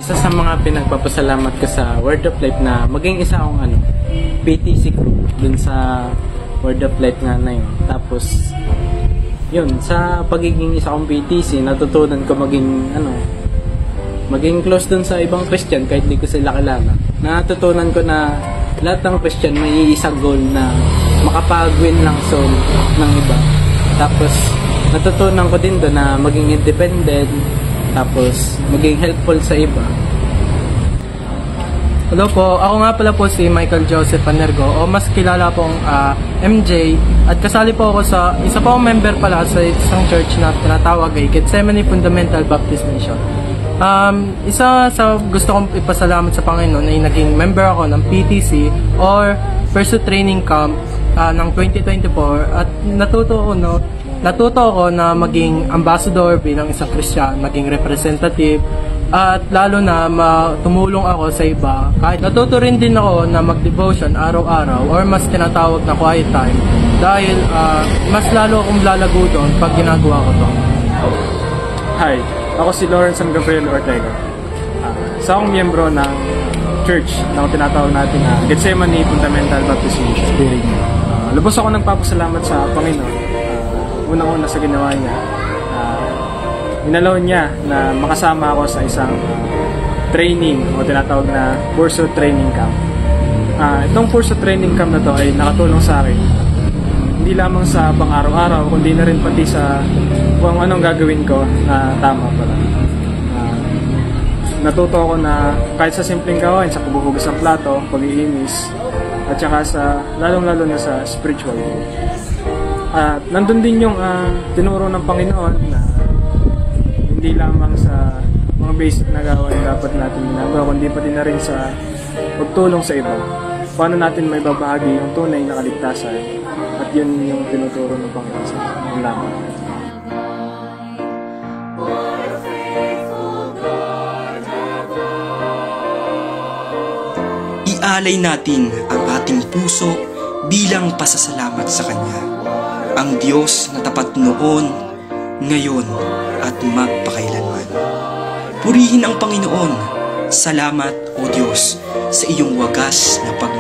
isa sa mga pinagpapasalamat ko sa Word of Life na maging isa akong PTC group dun sa Word of Life nga na yun. Tapos, yun, sa pagiging isa akong PTC, natutunan ko maging close dun sa ibang Christian kahit di ko sila kilala. Natutunan ko na lahat ng Christian may isang goal na makapag-win ng soul ng iba. Tapos, natutunan ko din doon na maging independent, tapos maging helpful sa iba. Hello po, ako nga pala po si Michael Joseph Anergo o mas kilala pong MJ at kasali po ako sa isa po akong member pala sa isang church na tinatawag ay Gethsemane Fundamental Baptist Mission. Isa sa gusto kong ipasalamat sa Panginoon ay naging member ako ng PTC or Pursuit Training Camp ng 2024 at natuto ako na maging ambassador bilang isang Christian, maging representative at lalo na tumulong ako sa iba. Kahit natuto rin din ako na mag-devotion araw-araw or mas tinatawag na quiet time dahil mas lalo akong lalago doon pag ginagawa ko to. Hi, ako si Lawrence San Gabriel Ortega. Isa akong miyembro ng church na tinatawag natin na Gethsemane Fundamental Baptist Mission. Lubos ako nagpapasalamat sa Panginoon. Unang-una sa ginawa niya. Inalaw niya na makasama ako sa isang training o tinatawag na Pursuit Training Camp. Itong Pursuit Training Camp na to ay nakatulong sa akin. Hindi lamang sa pang-araw-araw, kundi na rin pati sa kung anong gagawin ko na tama pala. Natuto ako na kahit sa simpleng gawain, sa pagbubugas ng plato, pag-iinis, at saka sa lalong-lalo na sa spiritual growth. At nandun din yung tinuro ng Panginoon na hindi lamang sa mga basic na gawain dapat natin ginagawa, kundi pati na rin sa pagtulong sa iba. Paano natin may babahagi yung tunay na kaligtasan, at yun yung tinuturo ng Panginoon sa atin lamang. Ialay natin ang ating puso bilang pasasalamat sa Kanya, ang Diyos na tapat noon, ngayon, at magpakailanman. Purihin ang Panginoon. Salamat, O Diyos, sa iyong wagas na pagmamahal.